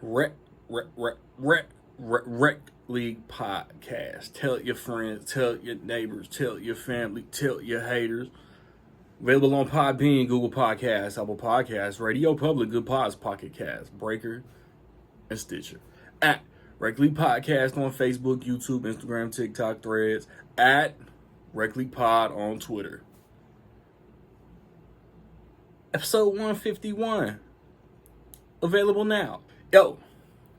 Rec, rec, rec, rec, rec League Podcast. Tell your friends, tell your neighbors, tell your family, tell your haters. Available on Podbean, Google Podcasts, Apple Podcasts, Radio Public, Good Pods, Pocket Cast, Breaker, and Stitcher. At Rec League Podcast on Facebook, YouTube, Instagram, TikTok, Threads. At Rec League Pod on Twitter. Episode 151. Available now. Yo,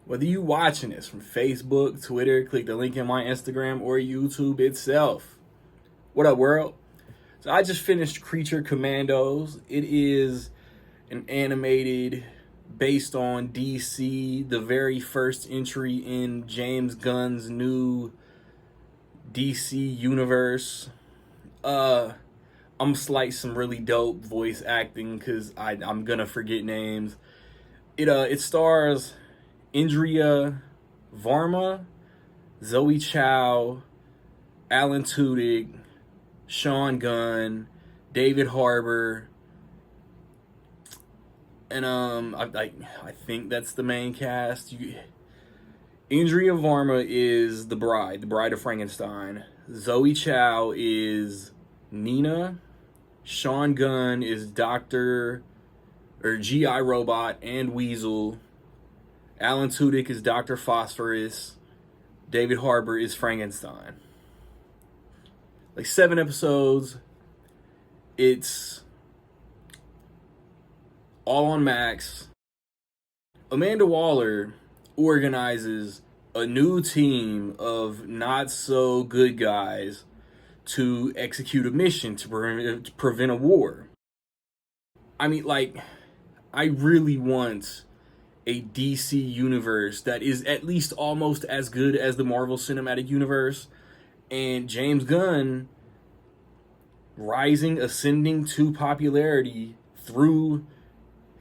whether you watching this from Facebook, Twitter, click the link in my Instagram, or YouTube itself. What up, world? So I just finished Creature Commandos. It is an animated based on DC, the very first entry in James Gunn's new DC universe. I'm gonna slice some really dope voice acting because I'm gonna forget names. It stars Indria Varma, Zoe Chow, Alan Tudyk, Sean Gunn, David Harbour, and I think that's the main cast. Indria Varma is the bride of Frankenstein. Zoe Chow is Nina. Sean Gunn is GI Robot and Weasel. Alan Tudyk is Dr. Phosphorus. David Harbour is Frankenstein. Like 7 episodes. It's all on Max. Amanda Waller organizes a new team of not so good guys to execute a mission to prevent a war. I mean, like, I really want a DC universe that is at least almost as good as the Marvel Cinematic Universe. And James Gunn ascending to popularity through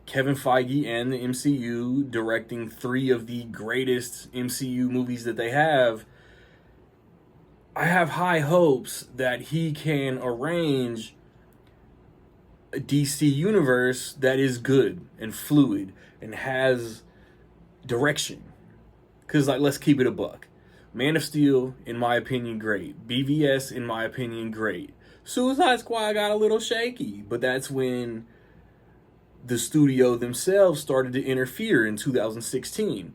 Kevin Feige and the MCU, directing 3 of the greatest MCU movies that they have. I have high hopes that he can arrange a DC universe that is good and fluid and has direction. Because, like, let's keep it a buck. Man of Steel, in my opinion, great. BVS, in my opinion, great. Suicide Squad got a little shaky, but that's when the studio themselves started to interfere in 2016.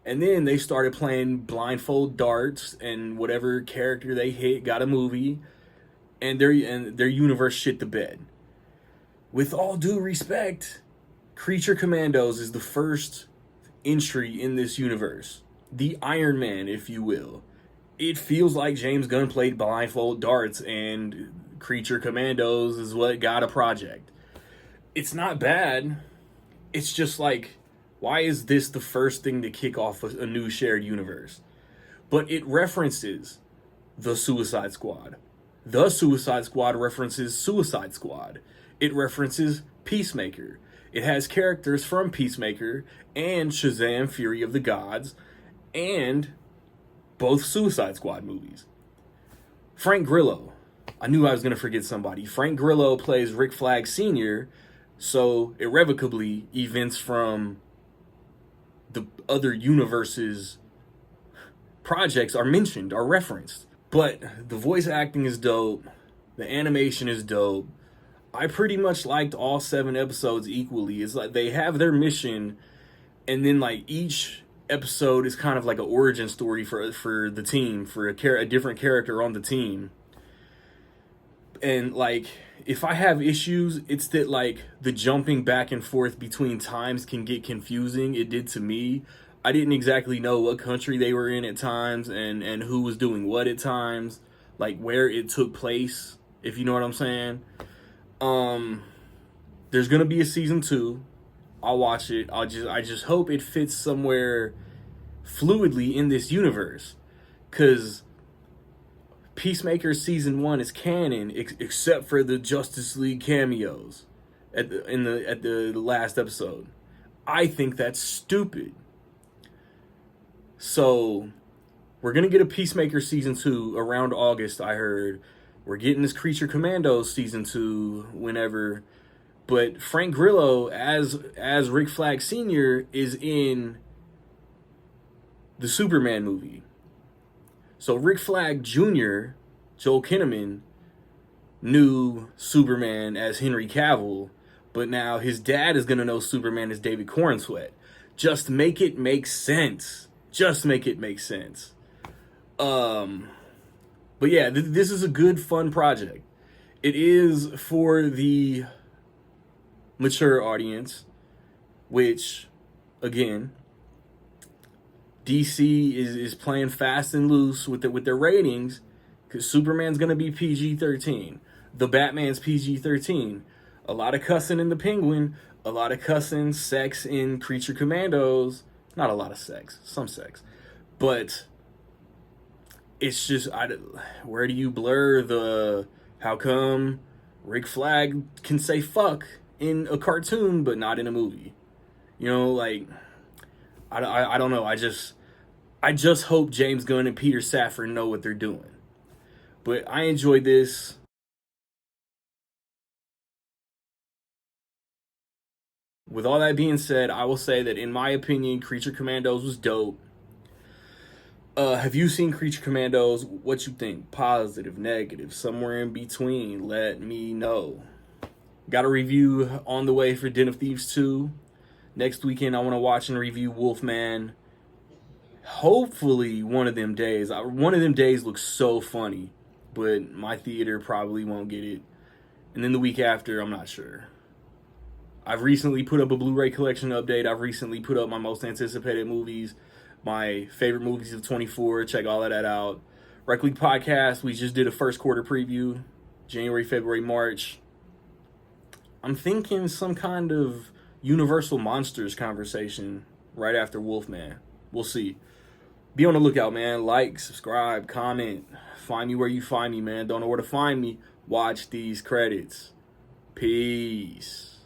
And then they started playing blindfold darts, and whatever character they hit got a movie, and their universe shit the bed. With all due respect, Creature Commandos is the first entry in this universe. The Iron Man, if you will. It feels like James Gunn played blindfold darts, and Creature Commandos is what got a project. It's not bad. It's just like, why is this the first thing to kick off a new shared universe? But it references the Suicide Squad. The Suicide Squad references Suicide Squad. It references Peacemaker. It has characters from Peacemaker and Shazam! Fury of the Gods and both Suicide Squad movies. Frank Grillo. I knew I was going to forget somebody. Frank Grillo plays Rick Flag Sr., so irrevocably events from the other universe's projects are mentioned, are referenced. But the voice acting is dope. The animation is dope. I pretty much liked all 7 episodes equally. It's like they have their mission, and then like each episode is kind of like an origin story for the team, for a different character on the team. And like, if I have issues, it's that like the jumping back and forth between times can get confusing. It did to me. I didn't exactly know what country they were in at times and who was doing what at times, like where it took place, if you know what I'm saying. There's gonna be a season 2. I'll watch it. I just hope it fits somewhere fluidly in this universe, because Peacemaker season 1 is canon except for the Justice League cameos at the last episode. I think that's stupid. So we're gonna get a Peacemaker season 2 around August, I heard. We're getting this Creature Commandos season 2 whenever. But Frank Grillo as Rick Flag Sr. is in the Superman movie. So Rick Flag Jr., Joel Kinnaman, knew Superman as Henry Cavill, but now his dad is going to know Superman as David Cornsweet. Just make it make sense. Just make it make sense. But yeah, this is a good, fun project. It is for the mature audience, which, again, DC is playing fast and loose with their ratings, because Superman's going to be PG-13. The Batman's PG-13. A lot of cussing in The Penguin. A lot of cussing, sex in Creature Commandos. Not a lot of sex. Some sex. But it's just, where do you blur the, how come Rick Flag can say fuck in a cartoon but not in a movie? You know, like, I don't know. I just hope James Gunn and Peter Safran know what they're doing. But I enjoyed this. With all that being said, I will say that in my opinion, Creature Commandos was dope. Have you seen Creature Commandos? What you think? Positive, negative, somewhere in between? Let me know. Got a review on the way for Den of Thieves 2. Next weekend, I want to watch and review Wolfman. Hopefully, one of them days. One of them days looks so funny, but my theater probably won't get it. And then the week after, I'm not sure. I've recently put up a Blu-ray collection update. I've recently put up my most anticipated movies, my favorite movies of 24. Check all of that out. Rec League Podcast, we just did a first quarter preview. January, February, March. I'm thinking some kind of Universal Monsters conversation right after Wolfman. We'll see. Be on the lookout, man. Like, subscribe, comment. Find me where you find me, man. Don't know where to find me. Watch these credits. Peace.